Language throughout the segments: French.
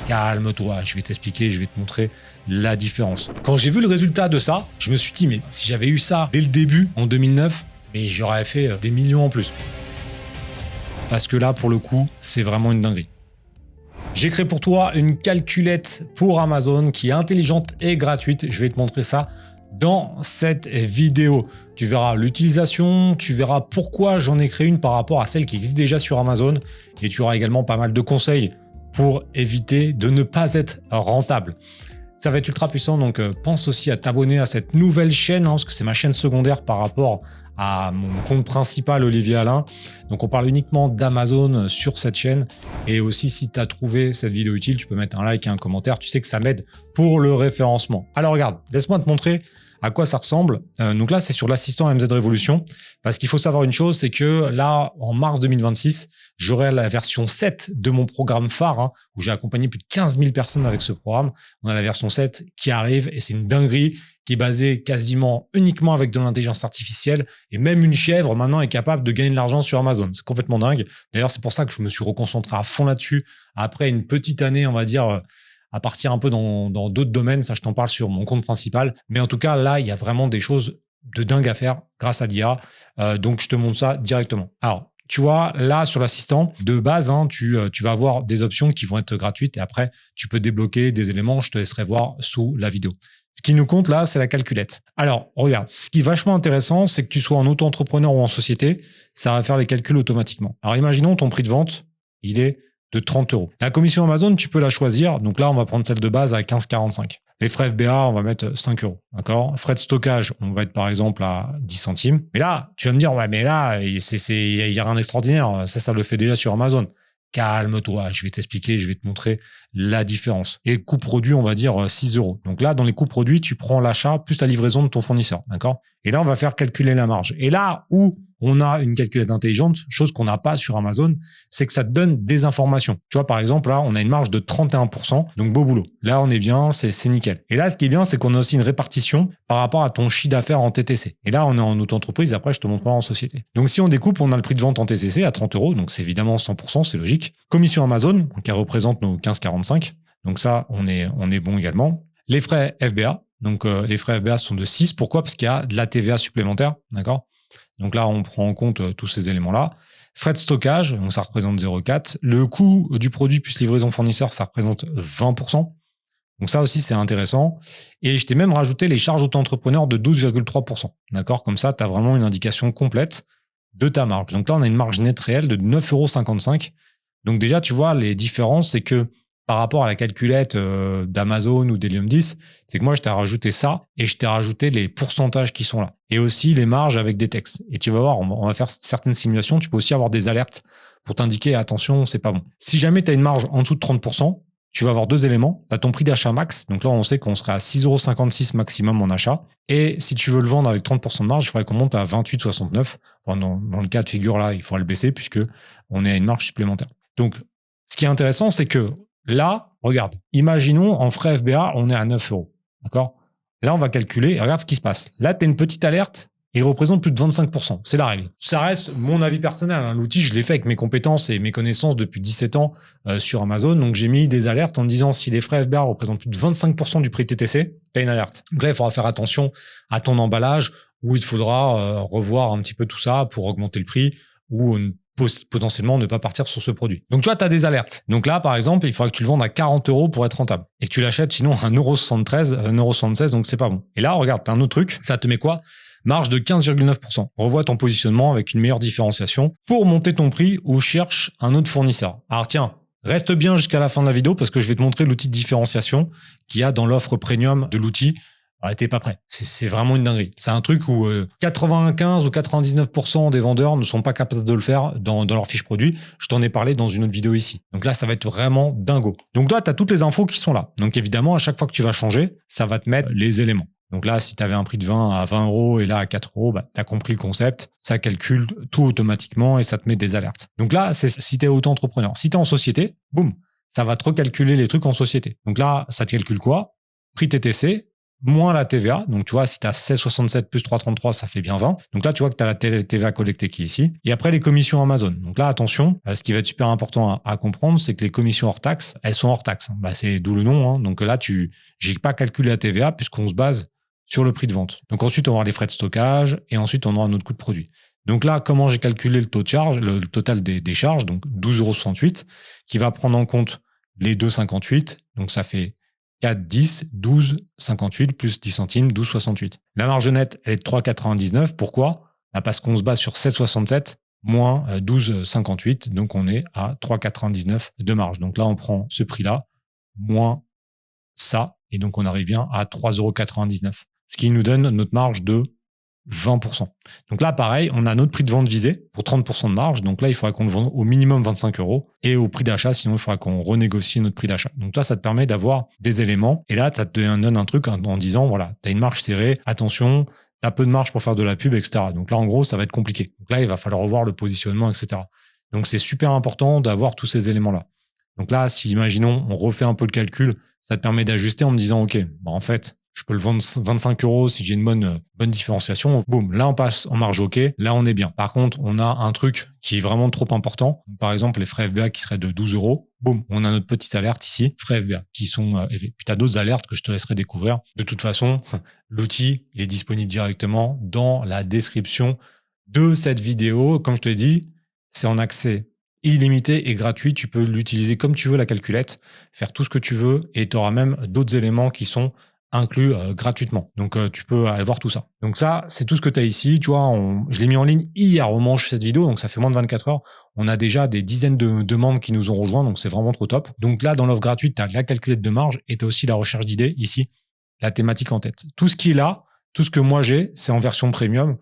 Calme-toi, je vais t'expliquer, je vais te montrer la différence. Quand j'ai vu le résultat de ça, je me suis dit, mais si j'avais eu ça dès le début, en 2009, mais j'aurais fait des millions en plus. Parce que là, pour le coup, c'est vraiment une dinguerie. J'ai créé pour toi une calculette pour Amazon qui est intelligente et gratuite. Je vais te montrer ça dans cette vidéo. Tu verras l'utilisation, tu verras pourquoi j'en ai créé une par rapport à celle qui existe déjà sur Amazon et tu auras également pas mal de conseils pour éviter de ne pas être rentable. Ça va être ultra puissant, donc pense aussi à t'abonner à cette nouvelle chaîne, parce que c'est ma chaîne secondaire par rapport à mon compte principal Olivier Alain. Donc on parle uniquement d'Amazon sur cette chaîne. Et aussi, si tu as trouvé cette vidéo utile, tu peux mettre un like et un commentaire. Tu sais que ça m'aide pour le référencement. Alors regarde, laisse-moi te montrer à quoi ça ressemble. Donc là, c'est sur l'assistant MZ Révolution. Parce qu'il faut savoir une chose, c'est que là, en mars 2026, j'aurai la version 7 de mon programme phare, où j'ai accompagné plus de 15 000 personnes avec ce programme. On a la version 7 qui arrive et c'est une dinguerie qui est basée quasiment uniquement avec de l'intelligence artificielle. Et même une chèvre, maintenant, est capable de gagner de l'argent sur Amazon. C'est complètement dingue. D'ailleurs, c'est pour ça que je me suis reconcentré à fond là-dessus. Après une petite année, on va dire, à partir un peu dans d'autres domaines. Ça, je t'en parle sur mon compte principal. Mais en tout cas, là, il y a vraiment des choses de dingue à faire grâce à l'IA. Donc, je te montre ça directement. Alors, tu vois, là, sur l'assistant, de base, tu vas avoir des options qui vont être gratuites et après, tu peux débloquer des éléments. Je te laisserai voir sous la vidéo. Ce qui nous compte là, c'est la calculette. Alors, regarde, ce qui est vachement intéressant, c'est que tu sois en auto-entrepreneur ou en société, ça va faire les calculs automatiquement. Alors, imaginons ton prix de vente, il est de 30 €. La commission Amazon, tu peux la choisir. Donc là, on va prendre celle de base à 15,45 €. Les frais FBA, on va mettre 5 €. D'accord? Frais de stockage, on va être par exemple à 10 centimes. Mais là, tu vas me dire, ouais, mais là, il y a rien d'extraordinaire. Ça le fait déjà sur Amazon. Calme-toi, je vais t'expliquer, je vais te montrer la différence. Et coût produit, on va dire 6 €. Donc là, dans les coûts produits, tu prends l'achat plus la livraison de ton fournisseur. D'accord? Et là, on va faire calculer la marge. Et là où on a une calculette intelligente, chose qu'on n'a pas sur Amazon, c'est que ça te donne des informations. Tu vois, par exemple, là, on a une marge de 31%, donc beau boulot. Là, on est bien, c'est nickel. Et là, ce qui est bien, c'est qu'on a aussi une répartition par rapport à ton chiffre d'affaires en TTC. Et là, on est en auto-entreprise, après, je te montrerai en société. Donc, si on découpe, on a le prix de vente en TTC à 30 €, donc c'est évidemment 100%, c'est logique. Commission Amazon, qui représente nos 15,45. Donc ça, on est bon également. Les frais FBA, donc les frais FBA sont de 6. Pourquoi? Parce qu'il y a de la TVA supplémentaire, d'accord? Donc là, on prend en compte tous ces éléments-là. Frais de stockage, donc ça représente 0,4. Le coût du produit plus livraison fournisseur, ça représente 20%. Donc ça aussi, c'est intéressant. Et je t'ai même rajouté les charges auto-entrepreneur de 12,3%. D'accord? Comme ça, tu as vraiment une indication complète de ta marge. Donc là, on a une marge nette réelle de 9,55 €. Donc déjà, tu vois, les différences, c'est que par rapport à la calculette d'Amazon ou d'Helium 10, c'est que moi, je t'ai rajouté ça et je t'ai rajouté les pourcentages qui sont là. Et aussi les marges avec des textes. Et tu vas voir, on va faire certaines simulations. Tu peux aussi avoir des alertes pour t'indiquer, attention, c'est pas bon. Si jamais tu as une marge en dessous de 30%, tu vas avoir deux éléments. Tu as ton prix d'achat max. Donc là, on sait qu'on serait à 6,56 € maximum en achat. Et si tu veux le vendre avec 30% de marge, il faudrait qu'on monte à 28,69 €. Enfin, dans le cas de figure là, il faudra le baisser puisque on est à une marge supplémentaire. Donc, ce qui est intéressant, c'est que là, regarde, imaginons en frais FBA, on est à 9 €. D'accord? Là, on va calculer et regarde ce qui se passe. Là, tu as une petite alerte et il représente plus de 25%. C'est la règle. Ça reste mon avis personnel. L'outil, je l'ai fait avec mes compétences et mes connaissances depuis 17 ans sur Amazon. Donc, j'ai mis des alertes en me disant si les frais FBA représentent plus de 25% du prix TTC, tu as une alerte. Donc là, il faudra faire attention à ton emballage où il faudra revoir un petit peu tout ça pour augmenter le prix ou potentiellement ne pas partir sur ce produit. Donc, tu vois, tu as des alertes. Donc là, par exemple, il faudra que tu le vendes à 40 € pour être rentable. Et que tu l'achètes sinon à 1,73 €, 1,76 €, donc c'est pas bon. Et là, regarde, tu as un autre truc. Ça te met quoi? Marge de 15,9%. Revois ton positionnement avec une meilleure différenciation pour monter ton prix ou cherche un autre fournisseur. Alors tiens, reste bien jusqu'à la fin de la vidéo parce que je vais te montrer l'outil de différenciation qu'il y a dans l'offre premium de l'outil. Ah, t'es pas prêt. C'est vraiment une dinguerie. C'est un truc où 95 ou 99% des vendeurs ne sont pas capables de le faire dans leur fiche produit. Je t'en ai parlé dans une autre vidéo ici. Donc là, ça va être vraiment dingo. Donc là, tu as toutes les infos qui sont là. Donc évidemment, à chaque fois que tu vas changer, ça va te mettre les éléments. Donc là, si tu avais un prix de vin à 20 € et là à 4 €, tu as compris le concept. Ça calcule tout automatiquement et ça te met des alertes. Donc là, c'est si tu es auto-entrepreneur. Si tu es en société, boum, ça va te recalculer les trucs en société. Donc là, ça te calcule quoi? Prix TTC, moins la TVA. Donc, tu vois, si tu as 16,67 plus 3,33, ça fait bien 20. Donc là, tu vois que tu as la TVA collectée qui est ici. Et après, les commissions Amazon. Donc là, attention, ce qui va être super important à comprendre, c'est que les commissions hors taxe, elles sont hors taxe. Bah, c'est d'où le nom. Hein. Donc là, j'ai pas calculé la TVA puisqu'on se base sur le prix de vente. Donc ensuite, on aura les frais de stockage et ensuite, on aura notre coût de produit. Donc là, comment j'ai calculé le taux de charge, le total des charges, donc 12,68 €, qui va prendre en compte les 2,58. Donc ça fait 4, 10, 12, 58, plus 10 centimes, 12,68. La marge nette, elle est de 3,99. Pourquoi? Parce qu'on se base sur 7,67 moins 12,58. Donc, on est à 3,99 de marge. Donc là, on prend ce prix-là, moins ça. Et donc, on arrive bien à 3,99 €. Ce qui nous donne notre marge de 20%. Donc là, pareil, on a notre prix de vente visé pour 30% de marge. Donc là, il faudra qu'on le vende au minimum 25 €. Et au prix d'achat, sinon, il faudra qu'on renégocie notre prix d'achat. Donc là, ça te permet d'avoir des éléments. Et là, ça te donne un truc en disant, voilà, tu as une marge serrée, attention, tu as peu de marge pour faire de la pub, etc. Donc là, en gros, ça va être compliqué. Donc là, il va falloir revoir le positionnement, etc. Donc c'est super important d'avoir tous ces éléments-là. Donc là, si, imaginons, on refait un peu le calcul, ça te permet d'ajuster en me disant, OK, bah en fait, je peux le vendre 25 € si j'ai une bonne différenciation. Boum, là, on passe en marge OK. Là, on est bien. Par contre, on a un truc qui est vraiment trop important. Par exemple, les frais FBA qui seraient de 12 €. Boum, on a notre petite alerte ici, frais FBA, qui sont élevés. Puis tu as d'autres alertes que je te laisserai découvrir. De toute façon, l'outil, il est disponible directement dans la description de cette vidéo. Comme je te l'ai dit, c'est en accès illimité et gratuit. Tu peux l'utiliser comme tu veux, la calculette, faire tout ce que tu veux et tu auras même d'autres éléments qui sont inclus gratuitement. Donc, tu peux aller voir tout ça. Donc ça, c'est tout ce que tu as ici. Tu vois, je l'ai mis en ligne hier au moment où je fais cette vidéo, donc ça fait moins de 24 heures. On a déjà des dizaines de membres qui nous ont rejoints, donc c'est vraiment trop top. Donc là, dans l'offre gratuite, tu as la calculette de marge et tu as aussi la recherche d'idées ici, la thématique en tête. Tout ce qui est là, tout ce que moi j'ai, c'est en version premium.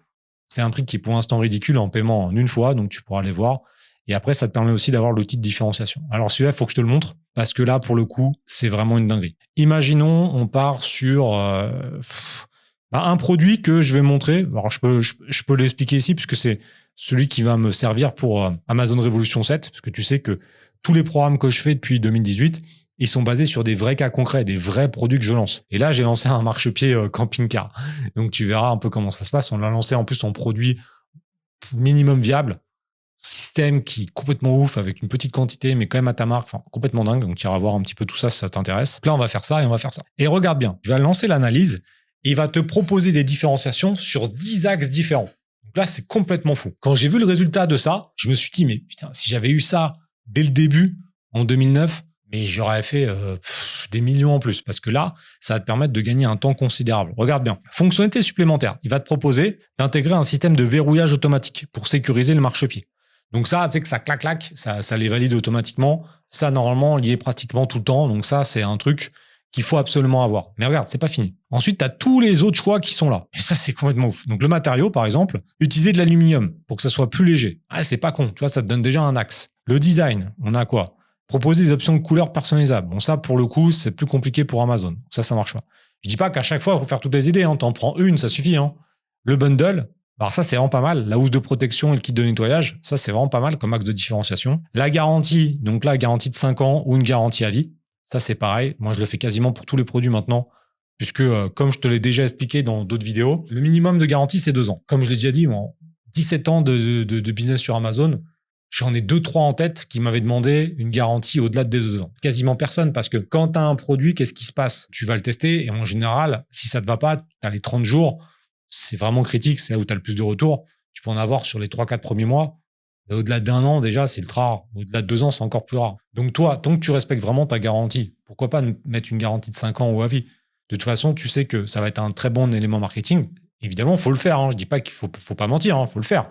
C'est un prix qui est pour l'instant ridicule en paiement en une fois, donc tu pourras aller voir. Et après, ça te permet aussi d'avoir l'outil de différenciation. Alors celui-là, il faut que je te le montre parce que là, pour le coup, c'est vraiment une dinguerie. Imaginons, on part sur un produit que je vais montrer. Alors je peux l'expliquer ici puisque c'est celui qui va me servir pour Amazon Revolution 7, parce que tu sais que tous les programmes que je fais depuis 2018, ils sont basés sur des vrais cas concrets, des vrais produits que je lance. Et là, j'ai lancé un marchepied camping-car. Donc tu verras un peu comment ça se passe. On l'a lancé en plus en produit minimum viable. Système qui est complètement ouf avec une petite quantité mais quand même à ta marque, enfin complètement dingue, donc tu iras voir un petit peu tout ça si ça t'intéresse. Donc là on va faire ça et on va faire ça. Et regarde bien, je vais lancer l'analyse et il va te proposer des différenciations sur 10 axes différents. Donc là c'est complètement fou. Quand j'ai vu le résultat de ça, je me suis dit mais putain, si j'avais eu ça dès le début en 2009, mais j'aurais fait des millions en plus parce que là, ça va te permettre de gagner un temps considérable. Regarde bien. Fonctionnalité supplémentaire. Il va te proposer d'intégrer un système de verrouillage automatique pour sécuriser le marchepied. Donc ça, tu sais que ça clac, ça les valide automatiquement. Ça, normalement, il y est pratiquement tout le temps. Donc ça, c'est un truc qu'il faut absolument avoir. Mais regarde, c'est pas fini. Ensuite, tu as tous les autres choix qui sont là. Et ça, c'est complètement ouf. Donc le matériau, par exemple, utiliser de l'aluminium pour que ça soit plus léger. Ah, c'est pas con. Tu vois, ça te donne déjà un axe. Le design, on a quoi? Proposer des options de couleurs personnalisables. Bon, ça, pour le coup, c'est plus compliqué pour Amazon. Ça marche pas. Je dis pas qu'à chaque fois, il faut faire toutes les idées. Hein. T'en prends une, ça suffit. Hein. Le bundle, alors ça, c'est vraiment pas mal. La housse de protection et le kit de nettoyage, ça, c'est vraiment pas mal comme axe de différenciation. La garantie, donc là, garantie de 5 ans ou une garantie à vie. Ça, c'est pareil. Moi, je le fais quasiment pour tous les produits maintenant, puisque comme je te l'ai déjà expliqué dans d'autres vidéos, le minimum de garantie, c'est 2 ans. Comme je l'ai déjà dit, en 17 ans de business sur Amazon, j'en ai 2-3 en tête qui m'avaient demandé une garantie au-delà des 2 ans. Quasiment personne, parce que quand tu as un produit, qu'est-ce qui se passe? Tu vas le tester et en général, si ça ne te va pas, tu as les 30 jours. C'est vraiment critique, c'est là où tu as le plus de retours. Tu peux en avoir sur les 3-4 premiers mois. Et au-delà d'1 an, déjà, c'est ultra rare. Au-delà de 2 ans, c'est encore plus rare. Donc toi, tant que tu respectes vraiment ta garantie, pourquoi pas mettre une garantie de 5 ans ou à vie? De toute façon, tu sais que ça va être un très bon élément marketing. Évidemment, il faut le faire. Hein. Je dis pas qu'il faut pas mentir, il faut le faire.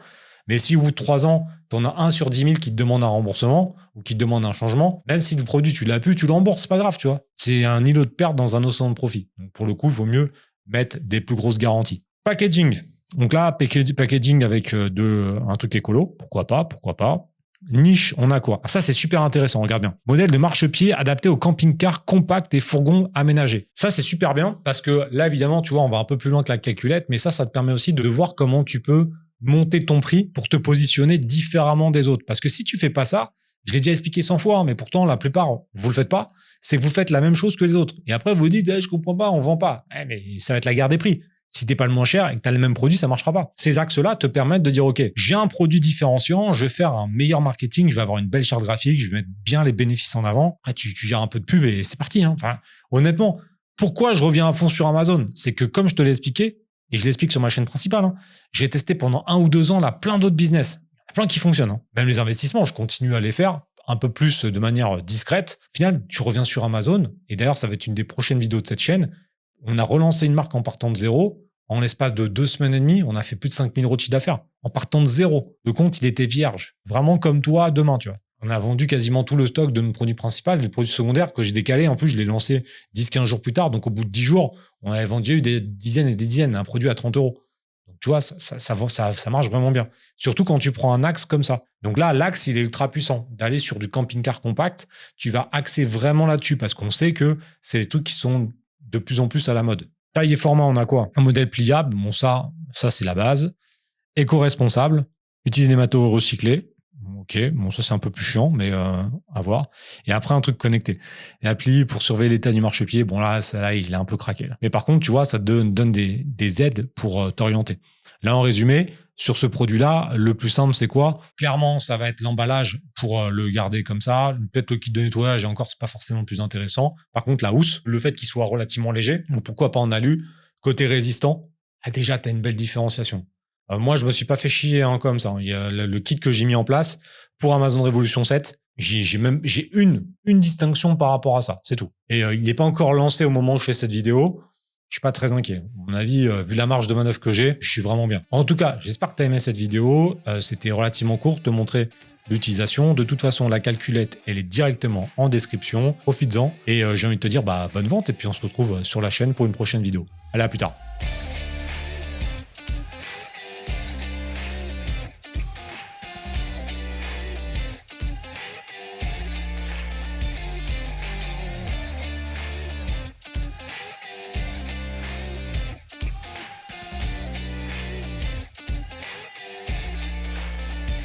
Mais si au bout de 3 ans, tu en as 1 sur 10 000 qui te demande un remboursement ou qui te demande un changement, même si le produit, tu l'as plus, tu le rembourses, c'est pas grave, tu vois. C'est un îlot de perte dans un océan de profit. Donc pour le coup, il vaut mieux mettre des plus grosses garanties. Packaging. Donc là, packaging avec un truc écolo. Pourquoi pas. Niche, on a quoi? Ça, c'est super intéressant, regarde bien. Modèle de marchepied adapté au camping-car compact et fourgon aménagé. Ça, c'est super bien parce que là, évidemment, tu vois, on va un peu plus loin que la calculette, mais ça te permet aussi de voir comment tu peux monter ton prix pour te positionner différemment des autres. Parce que si tu fais pas ça, Je l'ai déjà expliqué 100 fois, hein, mais pourtant, la plupart, vous le faites pas. C'est que vous faites la même chose que les autres. Et après, vous vous dites, je comprends pas, on vend pas. Mais ça va être la guerre des prix. Si t'es pas le moins cher et que tu as le même produit, ça marchera pas. Ces axes-là te permettent de dire, OK, j'ai un produit différenciant, je vais faire un meilleur marketing, je vais avoir une belle charte graphique, je vais mettre bien les bénéfices en avant. Après, tu gères un peu de pub et c'est parti. Hein. Enfin, honnêtement, pourquoi je reviens à fond sur Amazon? C'est que comme je te l'ai expliqué, et je l'explique sur ma chaîne principale, hein, j'ai testé pendant 1 ou 2 ans là plein d'autres business. Il y en a plein qui fonctionnent. Hein. Même les investissements, je continue à les faire un peu plus de manière discrète. Au final, tu reviens sur Amazon, et d'ailleurs, ça va être une des prochaines vidéos de cette chaîne. On a relancé une marque en partant de zéro. En l'espace de 2 semaines et demie, on a fait plus de 5 000 € de chiffre d'affaires en partant de zéro. Le compte, il était vierge. Vraiment comme toi demain, tu vois. On a vendu quasiment tout le stock de notre produit principal, le produit secondaire que j'ai décalé. En plus, je l'ai lancé 10-15 jours plus tard. Donc, au bout de 10 jours, on avait vendu des dizaines et des dizaines, un produit à 30 €. Donc, tu vois, ça marche vraiment bien. Surtout quand tu prends un axe comme ça. Donc là, l'axe, il est ultra puissant. D'aller sur du camping-car compact, tu vas axer vraiment là-dessus parce qu'on sait que c'est des trucs qui sont de plus en plus à la mode. Taille et format, on a quoi? Un modèle pliable, bon ça c'est la base. Éco-responsable, utiliser des matériaux recyclés. Ok, bon ça c'est un peu plus chiant, mais à voir. Et après un truc connecté. Et appli pour surveiller l'état du marchepied, bon là il est un peu craqué. Là. Mais par contre, tu vois, ça te donne des aides pour t'orienter. Là, en résumé, sur ce produit-là, le plus simple, c'est quoi? Clairement, ça va être l'emballage pour le garder comme ça. Peut-être le kit de nettoyage, et encore, c'est pas forcément le plus intéressant. Par contre, la housse, le fait qu'il soit relativement léger, ou pourquoi pas en alu, côté résistant, déjà, tu as une belle différenciation. Moi, je me suis pas fait chier hein, comme ça. Il y a le kit que j'ai mis en place pour Amazon Revolution 7. J'ai une distinction par rapport à ça, c'est tout. Et il n'est pas encore lancé au moment où je fais cette vidéo. Je suis pas très inquiet. À mon avis, vu la marge de manœuvre que j'ai, je suis vraiment bien. En tout cas, j'espère que tu as aimé cette vidéo. C'était relativement court, te montrer l'utilisation. De toute façon, la calculette, elle est directement en description. Profites-en. Et j'ai envie de te dire bonne vente. Et puis, on se retrouve sur la chaîne pour une prochaine vidéo. Allez, à plus tard.